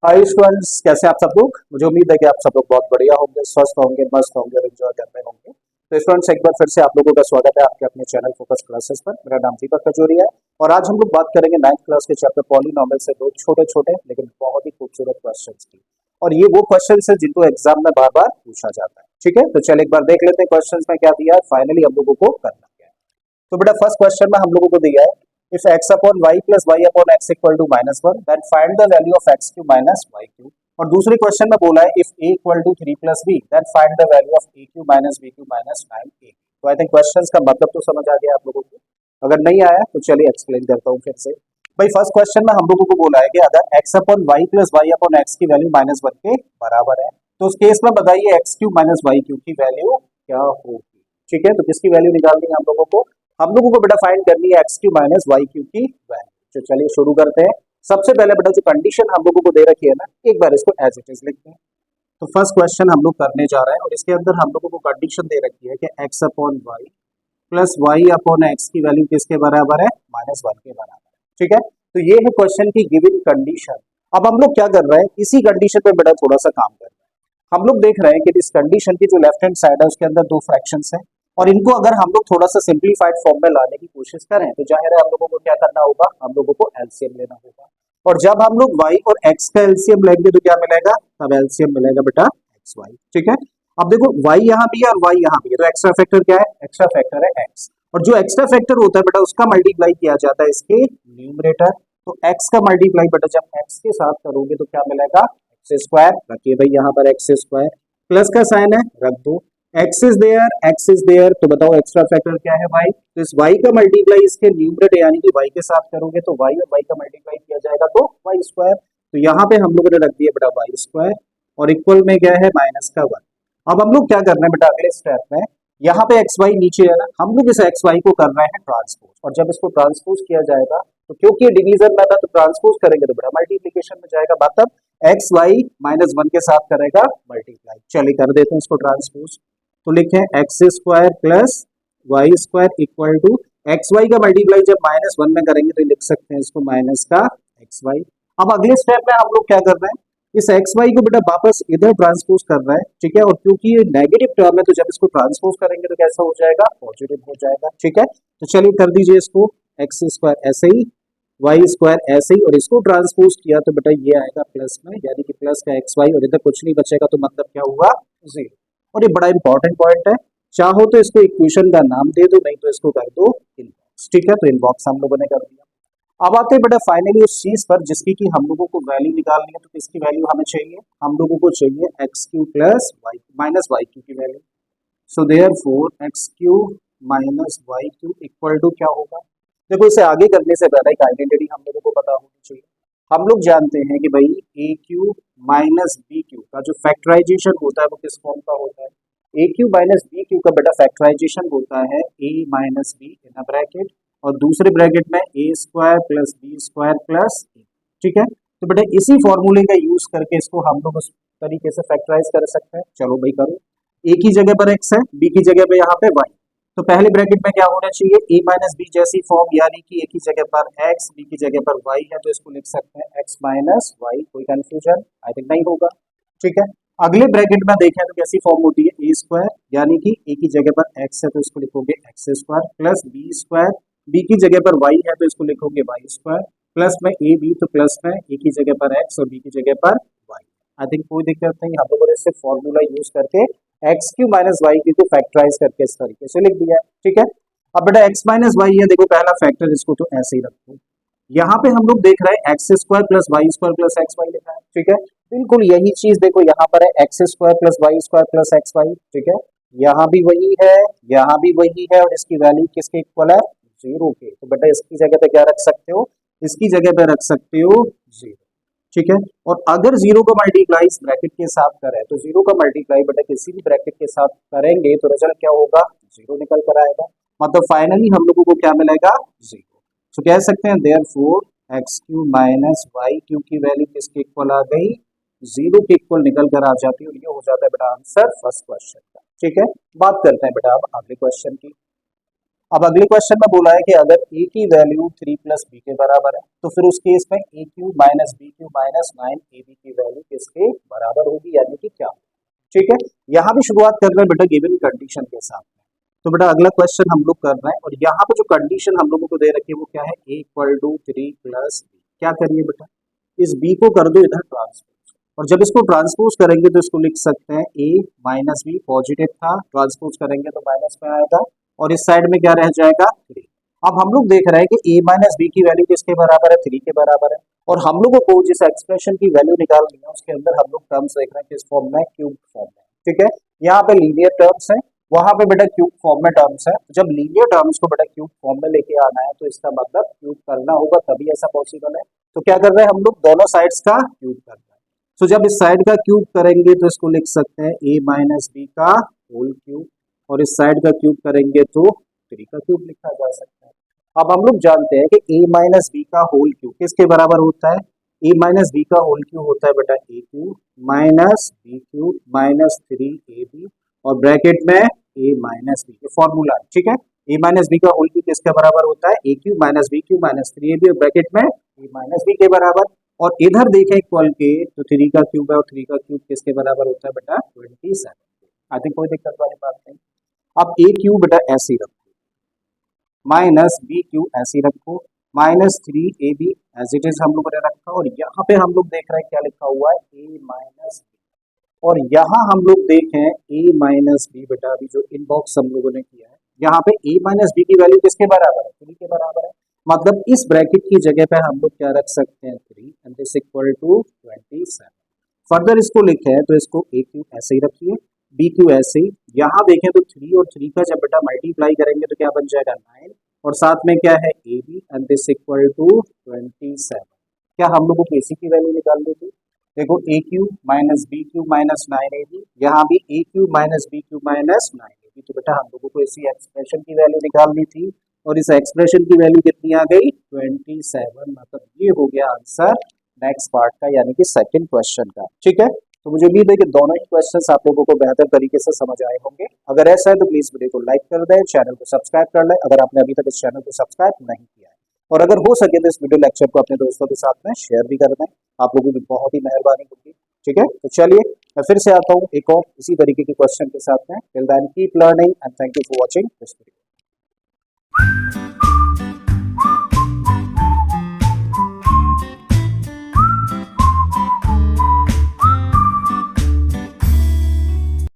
Hi students, कैसे हैं आप सब लोग। मुझे उम्मीद है कि आप सब लोग बहुत बढ़िया होंगे, स्वस्थ होंगे, मस्त होंगे और एंजॉय कर रहे होंगे। तो स्टूडेंट्स, एक बार फिर से आप लोगों का स्वागत है आपके अपने चैनल फोकस क्लासेस पर। मेरा नाम दीपक खजूरिया है और आज हम लोग बात करेंगे 9th क्लास के चैप्टर पॉलीनॉमियल से दो छोटे छोटे लेकिन बहुत ही खूबसूरत क्वेश्चंस की। और ये वो क्वेश्चंस है जिनको एग्जाम में बार बार पूछा जाता है। ठीक है, तो चल एक बार देख लेते हैं क्वेश्चंस में क्या दिया है, फाइनली हम लोगों को करना क्या है। तो बेटा फर्स्ट क्वेश्चन में हम लोगों को दिया है if x upon y plus y upon x equal to -1 then find the value of x cube minus y cube। और दूसरे क्वेश्चन में बोला है if a equal to 3 plus b then find the value of a cube minus b cube minus 9a। तो I think questions का मतलब तो समझ आ गया आप लोगों को। अगर नहीं आया तो चलिए एक्सप्लेन करता हूँ फिर से। भाई फर्स्ट क्वेश्चन में हम लोगों को बोला है कि अगर x upon y plus y upon x की वैल्यू -1 के बराबर है तो उस केस में बताइए x cube minus y cube की वैल्यू क्या होगी। ठीक है, तो किसकी वैल्यू निकालनी है हम लोगों को बेटा फाइंड करनी है x cube minus y cube की वैल्यू। तो चलिए शुरू करते हैं। सबसे पहले बेटा जो कंडीशन हम लोगों को दे रखी है ना, एक बार इसको एज इट इज लिखते हैं। तो फर्स्ट क्वेश्चन हम लोग करने जा रहे हैं और इसके अंदर हम लोगों को कंडीशन दे रखी है कि x upon y plus y upon x की वैल्यू किसके बराबर है, -1 के बराबर है। ठीक है, तो ये है क्वेश्चन की गिवन कंडीशन। अब हम लोग क्या कर रहे हैं, इसी कंडीशन पे बेटा थोड़ा सा काम कर रहे हैं। हम लोग देख रहे हैं कि इस कंडीशन की जो लेफ्ट हैंड साइड है उसके अंदर दो फ्रैक्शंस हैं और इनको अगर हम लोग थोड़ा सा सिंप्लीफाइड फॉर्म में लाने की कोशिश करें तो जाहिर है हम लोगों को क्या करना होगा, हम लोगों को एलसीएम लेना होगा। और जब हम लोग y और x का एलसीएम लेंगे तो क्या मिलेगा, तब एलसीएम मिलेगा बेटा एक्स वाई। ठीक है, अब देखो y यहाँ भी है और y यहाँ भी है, तो एक्स्ट्रा फैक्टर क्या है, एक्स्ट्रा फैक्टर है x। और जो एक्स्ट्रा फैक्टर होता है बेटा उसका मल्टीप्लाई किया जाता है इसके न्यूमरेटर। तो x का मल्टीप्लाई बेटा जब x के साथ करोगे तो क्या मिलेगा, एक्स स्क्वायर। रखिए भाई यहाँ पर एक्स स्क्वायर, प्लस का साइन है रख दो, x इज देयर, तो बताओ एक्स्ट्रा फैक्टर क्या है y। तो इस y का मल्टीप्लाई इसके न्यूमरेटर यानी कि y के साथ करोगे तो y और y का मल्टीप्लाई किया जाएगा तो y स्क्वायर। तो यहाँ पे हम लोगों ने रख दिया बेटा y स्क्वायर और इक्वल में क्या है माइनस का 1। अब हम लोग क्या कर रहे हैं बेटा अगले स्टेप में, यहाँ पे एक्स वाई नीचे है ना, हम लोग इस एक्स वाई को कर रहे हैं ट्रांसपोज। और जब इसको ट्रांसपोज किया जाएगा तो क्योंकि डिवीजन में था तो ट्रांसपोज करेंगे तो बेटा मल्टीप्लीकेशन में जाएगा, मतलब एक्स वाई -1 के साथ करेगा मल्टीप्लाई। चलिए कर देते हैं इसको ट्रांसपोज। तो लिखे x square plus y square equal to x y का मल्टीप्लाई जब -1 में करेंगे तो लिख सकते हैं इसको माइनस का एक्स वाई। अब अगले स्टेप में हम लोग क्या कर रहे हैं, इस एक्स वाई को बेटा वापस इधर ट्रांसपोज कर रहा है। ठीक है, और क्योंकि ये नेगेटिव टर्म है तो जब इसको ट्रांसपोज करेंगे तो कैसा हो जाएगा, पॉजिटिव हो जाएगा। ठीक है, तो चलिए कर दीजिए इसको, एक्स स्क्वायर ऐसे ही वाई स्क्वायर ऐसे ही, और इसको ट्रांसपोज किया तो बेटा ये आएगा प्लस में, यानी कि प्लस का एक्स वाई और इधर कुछ नहीं बचेगा तो मतलब क्या हुआ, जीरो। और ये बड़ा इंपॉर्टेंट पॉइंट है, चाहो तो इसको इक्वेशन का नाम दे दो, नहीं तो इसको कर दो इनबॉक्स। ठीक है, तो इनबॉक्स हम लोगों ने कर दिया। अब आते हैं बेटा फाइनली उस चीज पर जिसकी कि हम लोगों को वैल्यू निकालनी है। तो किसकी वैल्यू हमें चाहिए, हम लोगों को चाहिए x cube plus y minus y cube की value. So therefore x cube minus y cube equal to क्या होगा। देखो इसे आगे करने से पहले एक आइडेंटिटी हम लोगों को पता होनी चाहिए। हम लोग जानते हैं कि भाई ए क्यू माइनस बी क्यू का जो फैक्टराइजेशन होता है वो किस फॉर्म का होता है, a cube minus b cube का बेटा फैक्टराइजेशन होता है a minus b in a bracket और दूसरे ब्रैकेट में a square plus b square plus a. ठीक है, तो बेटा इसी फॉर्मूले का यूज करके इसको हम लोग उस तरीके से फैक्टराइज कर सकते हैं। चलो भाई करो, ए की जगह पर एक्स है, बी की जगह पे यहाँ पे वाई। तो पहले ब्रैकेट में क्या होना चाहिए, ए माइनस बी जैसी फॉर्म, यानी कि ए की जगह पर एक्स बी की जगह पर वाई है तो इसको लिख सकते हैं एक्स माइनस वाई। कोई कंफ्यूजन आई थिंक नहीं होगा। ठीक है, अगले ब्रैकेट में देखें तो कैसी फॉर्म होती है, ए स्क्वायर यानी कि ए की जगह पर एक्स है तो इसको लिखोगे x square plus b square, b की जगह पर वाई है तो इसको लिखोगे वाई स्क्वायर प्लस में ए बी, तो प्लस में ए की जगह पर एक्स और बी की जगह पर वाई। आई थिंक कोई दिक्कत नहीं, हम लोगों ने सिर्फ फॉर्मूला यूज करके x cube minus y cube को फैक्टराइज करके इस तरीके से लिख दिया। ठीक है, अब बेटा एक्स माइनस वाई है, देखो पहला फैक्टर, इसको तो ऐसे ही रखो। यहाँ पे हम लोग देख रहे हैं x square plus y square plus x y लिखा है। ठीक है, बिल्कुल यही चीज देखो यहाँ पर है, x square plus y square plus x y. ठीक है, यहाँ भी वही है, यहाँ भी वही है और इसकी वैल्यू किसके इक्वल है, जीरो के। तो बेटा इसकी जगह पे क्या रख सकते हो, इसकी जगह पे रख सकते हो जीरो। ठीक है, और अगर जीरो का मल्टीप्लाई इस ब्रैकेट के साथ करें तो जीरो का मल्टीप्लाई बेटा किसी भी ब्रैकेट के साथ करेंगे तो रिजल्ट क्या होगा, जीरो निकल कर आएगा। मतलब फाइनली हम लोगों को क्या मिलेगा, जीरो। तो कह सकते हैं therefore x cube minus y cube की वैल्यू किसके इक्वल आ गई, जीरो के इक्वल निकल कर आ जाती है और ये हो जाता है बेटा आंसर फर्स्ट क्वेश्चन का। ठीक है, बात करते हैं बेटा अब अगले क्वेश्चन की। अब अगले क्वेश्चन में बोला है कि अगर a की वैल्यू 3 प्लस बी के बराबर है तो फिर उस केस में a cube minus b cube minus 9ab की वैल्यू किसके बराबर होगी, यानी कि क्या। ठीक है, यहाँ भी शुरुआत कर रहे हैं बेटा गिवन कंडीशन के साथ में। तो बेटा अगला क्वेश्चन हम लोग कर रहे हैं और यहाँ पे जो कंडीशन हम लोगों को दे रखी है वो क्या है, a equal to 3 plus b. क्या करिए बेटा, इस b को कर दो इधर ट्रांसपोज, और जब इसको ट्रांसपोज करेंगे तो इसको लिख सकते हैं a माइनस बी, पॉजिटिव था, ट्रांसपोज करेंगे तो माइनस में आएगा, और इस साइड में क्या रह जाएगा 3। अब हम लोग देख रहे हैं कि a माइनस बी की वैल्यू किसके बराबर है, 3 के बराबर है, और हम लोगों को जिस एक्सप्रेशन की वैल्यू निकालनी है उसके अंदर हम लोग टर्म्स देख रहे हैं किस फॉर्म में, क्यूब फॉर्म में। ठीक है, यहाँ पे लीनियर टर्म्स है, वहां पे बेटा क्यूब फॉर्म में टर्म्स है। जब लीनियर टर्म्स को बेटा क्यूब फॉर्म में लेके आना है तो इसका मतलब क्यूब करना होगा, तभी ऐसा पॉसिबल है। तो क्या कर रहे हैं हम लोग, दोनों साइड्स का क्यूब कर रहे हैं। तो जब इस साइड का क्यूब करेंगे तो इसको लिख सकते हैं a माइनस बी का होल क्यूब, और इस साइड का क्यूब करेंगे तो 3 का क्यूब लिखा जा सकता है। अब हम लोग जानते हैं कि a माइनस बी का होल क्यूब किसके बराबर होता है, a माइनस बी का होल क्यूब होता है बेटा a cube minus b cube minus 3ab, और ब्रैकेट में a माइनस बी, ये फॉर्मूला है। ठीक है, a माइनस बी का होल क्यूब किसके बराबर होता है, a cube minus b cube minus 3ab, और ब्रैकेट में a माइनस बी के बराबर। और इधर देखें इक्वल के तो 3 का क्यूब है, और 3 का क्यूब किसके बराबर होता है बेटा 27। आई थिंक कोई दिक्कत वाली बात नहीं। अब a क्यूब बेटा ऐसे ही रखो, माइनस बी क्यूब ऐसे ही रखो, minus 3ab as it is हम लोगों ने रखा, और यहाँ पे हम लोग देख रहे हैं क्या लिखा हुआ है a माइनस बी, और यहाँ हम लोग देखें a माइनस बी बेटा अभी जो इनबॉक्स हम लोगों ने किया है, यहाँ पे a माइनस बी की वैल्यू किसके बराबर है, 3 के बराबर है। मतलब इस ब्रैकेट की जगह पे हम लोग क्या रख सकते हैं 3 and this equal to 27। Further इसको लिखे हैं तो इसको a क्यू ऐसे ही रखिए, बी क्यू ऐसे ही, यहाँ देखें तो 3 और 3 का जब बेटा मल्टीप्लाई करेंगे तो क्या बन जाएगा 9, और साथ में क्या है a b and this equal to 27। क्या हम लोगों को इसी की वैल्यू निकालनी थी, देखो a cube minus b cube minus 9ab, यहाँ भी a cube minus b cube minus 9ab, तो बेटा हम लोगों को इसी एक्सप्रेशन की वैल्यू निकालनी थी, और इस एक्सप्रेशन की वैल्यू कितनी आ गई 27। मतलब ये हो गया आंसर नेक्स्ट पार्ट का, यानी कि सेकंड क्वेश्चन का। ठीक है, तो मुझे उम्मीद है कि दोनों ही क्वेश्चंस आप लोगों को बेहतर तरीके से समझ आए होंगे। अगर ऐसा है तो प्लीज वीडियो को लाइक कर दें, चैनल को सब्सक्राइब कर लें अगर आपने अभी तक इस चैनल को सब्सक्राइब नहीं किया है, और अगर हो सके तो इस वीडियो लेक्चर को अपने दोस्तों के साथ में शेयर भी कर दें, आप लोगों की बहुत ही मेहरबानी होगी। ठीक है, तो चलिए मैं फिर से आता हूँ एक और इसी तरीके के क्वेश्चन के साथ में। Till then keep learning and thank you for watching this video.